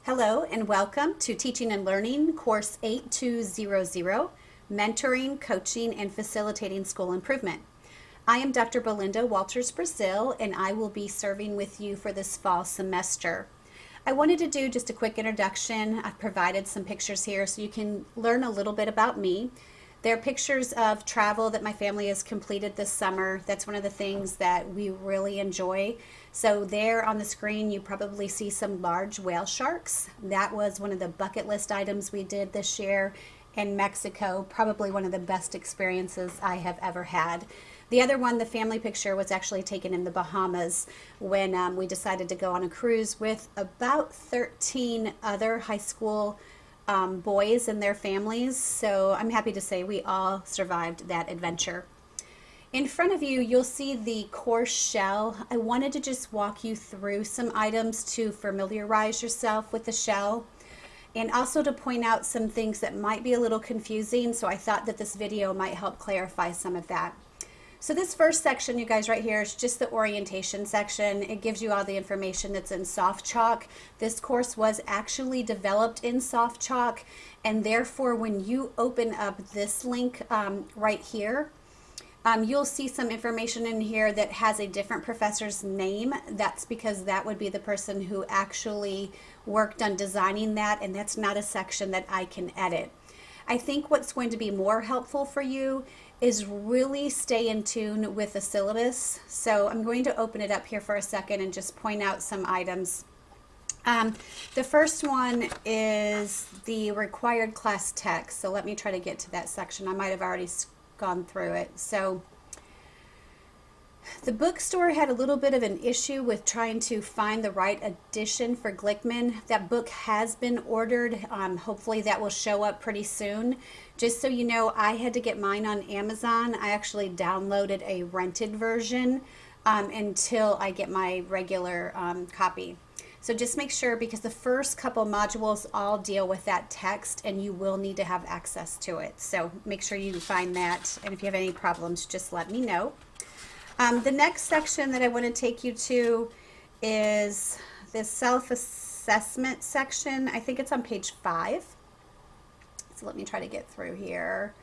Hello and welcome to Teaching and Learning Course 8200, Mentoring, Coaching, and Facilitating School Improvement. I am Dr. Belinda Walters-Brazile and I will be serving with you for this fall semester. I wanted to do just a quick introduction. I've provided some pictures here so you can learn a little bit about me. They're pictures of travel that my family has completed this summer. That's one of the things that we really enjoy. So there on the screen, you probably see some large whale sharks. That was one of the bucket list items we did this year in Mexico. Probably one of the best experiences I have ever had. The other one, the family picture, was actually taken in the Bahamas when we decided to go on a cruise with about 13 other high school boys and their families. So I'm happy to say we all survived that adventure. In front of you, you'll see the course shell. I wanted to just walk you through some items to familiarize yourself with the shell and also to point out some things that might be a little confusing. So I thought that this video might help clarify some of that. So this first section, you guys, right here is just the orientation section. It gives you all the information that's in soft chalk. This course was actually developed in soft chalk, and therefore when you open up this link right here, you'll see some information in here that has a different professor's name. That's because that would be the person who actually worked on designing that, and that's not a section that I can edit. I think what's going to be more helpful for you is really stay in tune with the syllabus. So I'm going to open it up here for a second and just point out some items. The first one is the required class text. So let me try to get to that section. I might have already gone through it. So the bookstore had a little bit of an issue with trying to find the right edition for Glickman. That book has been ordered. Hopefully that will show up pretty soon. Just so you know, I had to get mine on Amazon. I actually downloaded a rented version until I get my regular copy. So just make sure, because the first couple modules all deal with that text and you will need to have access to it. So make sure you find that, and if you have any problems, just let me know. The next section that I want to take you to is the self-assessment section. I think it's on page 5. So let me try to get through here.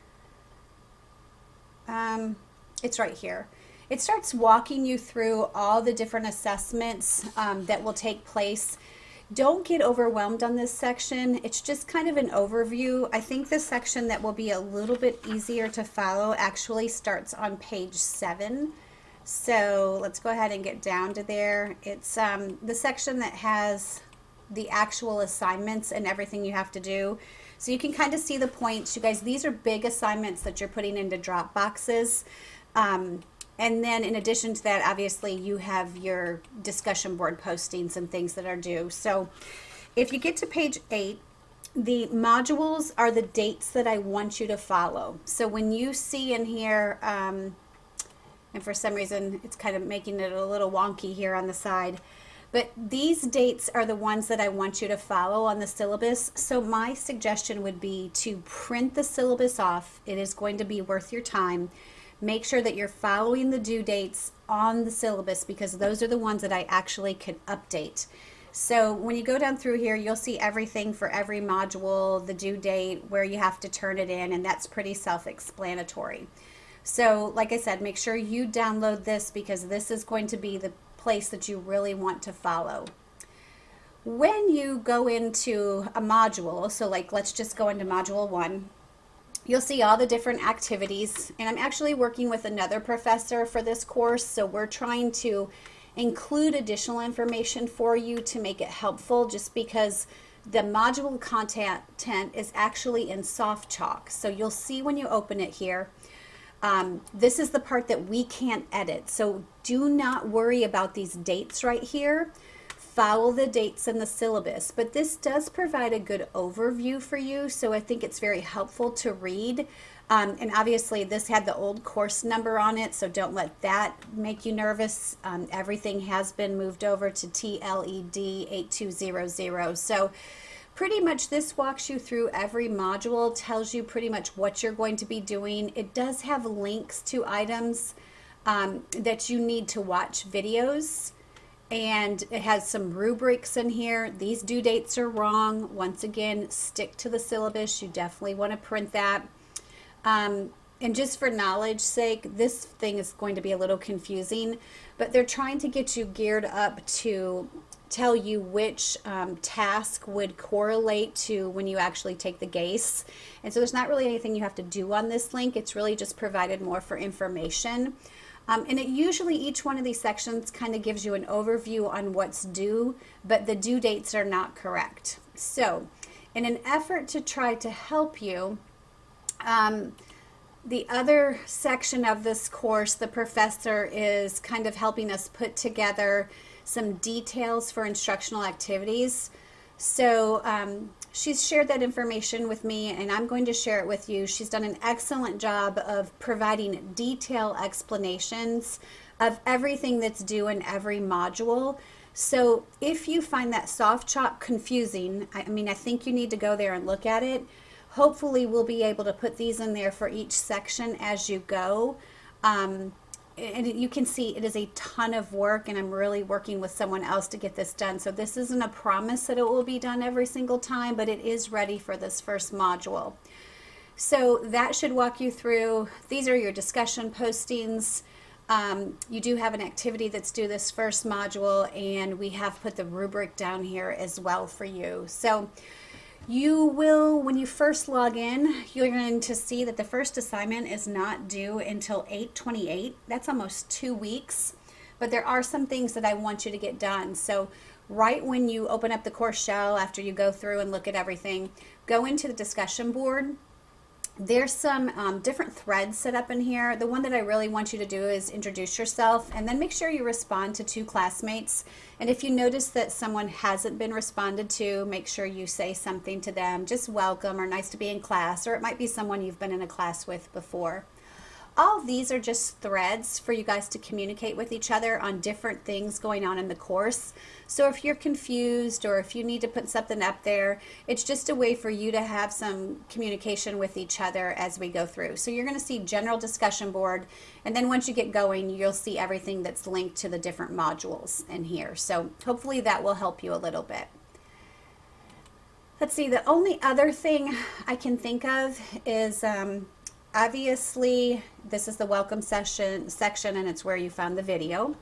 It's right here. It starts walking you through all the different assessments that will take place. Don't get overwhelmed on this section. It's just kind of an overview. I think the section that will be a little bit easier to follow actually starts on page 7. So let's go ahead and get down to there. It's the section that has the actual assignments and everything you have to do. So you can kind of see the points. You guys, these are big assignments that you're putting into drop boxes. And then in addition to that, obviously you have your discussion board postings and things that are due. So if you get to page 8, the modules are the dates that I want you to follow. So when you see in here, and for some reason it's kind of making it a little wonky here on the side, but these dates are the ones that I want you to follow on the syllabus. So my suggestion would be to print the syllabus off. It is going to be worth your time. Make sure that you're following the due dates on the syllabus, because those are the ones that I actually could update. So when you go down through here, you'll see everything for every module, the due date, where you have to turn it in, and that's pretty self-explanatory. So like I said, make sure you download this, because this is going to be the place that you really want to follow. When you go into a module, so like let's just go into module 1, you'll see all the different activities, and I'm actually working with another professor for this course, so we're trying to include additional information for you to make it helpful, just because the module content is actually in soft chalk. So you'll see when you open it here, this is the part that we can't edit. So do not worry about these dates right here. Follow the dates in the syllabus, but this does provide a good overview for you, so I think it's very helpful to read. And obviously this had the old course number on it, so don't let that make you nervous. Everything has been moved over to TLED8200. So pretty much this walks you through every module, tells you pretty much what you're going to be doing. It does have links to items that you need to watch videos. and it has some rubrics in here. These due dates are wrong. Once again, stick to the syllabus. You definitely want to print that. And just for knowledge sake, this thing is going to be a little confusing, but they're trying to get you geared up to tell you which task would correlate to when you actually take the GACE. And so there's not really anything you have to do on this link. It's really just provided more for information. And it usually, each one of these sections kind of gives you an overview on what's due, but the due dates are not correct. So in an effort to try to help you, the other section of this course, the professor is kind of helping us put together some details for instructional activities. So she's shared that information with me, and I'm going to share it with you. She's done an excellent job of providing detailed explanations of everything that's due in every module. So if you find that soft chalk confusing, I think you need to go there and look at it. Hopefully we'll be able to put these in there for each section as you go. And you can see it is a ton of work, and I'm really working with someone else to get this done. So this isn't a promise that it will be done every single time, but it is ready for this first module. So that should walk you through. These are your discussion postings. You do have an activity that's due this first module, and we have put the rubric down here as well for you. So you will, when you first log in, you're going to see that the first assignment is not due until 8/28. That's almost 2 weeks, but there are some things that I want you to get done. So right when you open up the course shell, after you go through and look at everything, go into the discussion board. There's some different threads set up in here. The one that I really want you to do is introduce yourself, and then make sure you respond to 2 classmates. And if you notice that someone hasn't been responded to, make sure you say something to them, just welcome or nice to be in class, or it might be someone you've been in a class with before. All of these are just threads for you guys to communicate with each other on different things going on in the course. So if you're confused or if you need to put something up there, it's just a way for you to have some communication with each other as we go through. So you're going to see general discussion board, and then once you get going, you'll see everything that's linked to the different modules in here. So hopefully that will help you a little bit. Let's see, the only other thing I can think of is obviously, this is the welcome section, and it's where you found the video.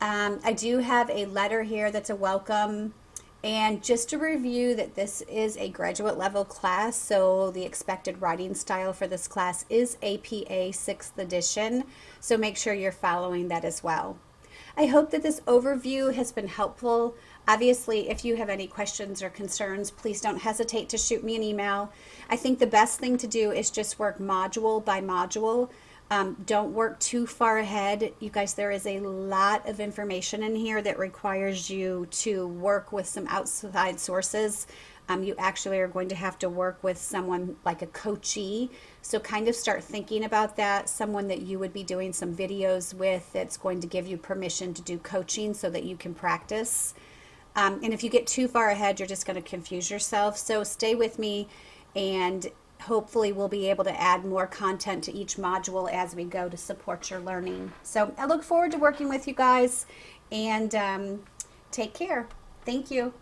I do have a letter here that's a welcome, and just to review that this is a graduate level class, so the expected writing style for this class is APA 6th edition, so make sure you're following that as well. I hope that this overview has been helpful. Obviously, if you have any questions or concerns, please don't hesitate to shoot me an email. I think the best thing to do is just work module by module. Don't work too far ahead. You guys, there is a lot of information in here that requires you to work with some outside sources. You actually are going to have to work with someone like a coachee. So kind of start thinking about that, someone that you would be doing some videos with that's going to give you permission to do coaching so that you can practice. And if you get too far ahead, you're just going to confuse yourself. So stay with me, and hopefully we'll be able to add more content to each module as we go to support your learning. So I look forward to working with you guys, and take care. Thank you.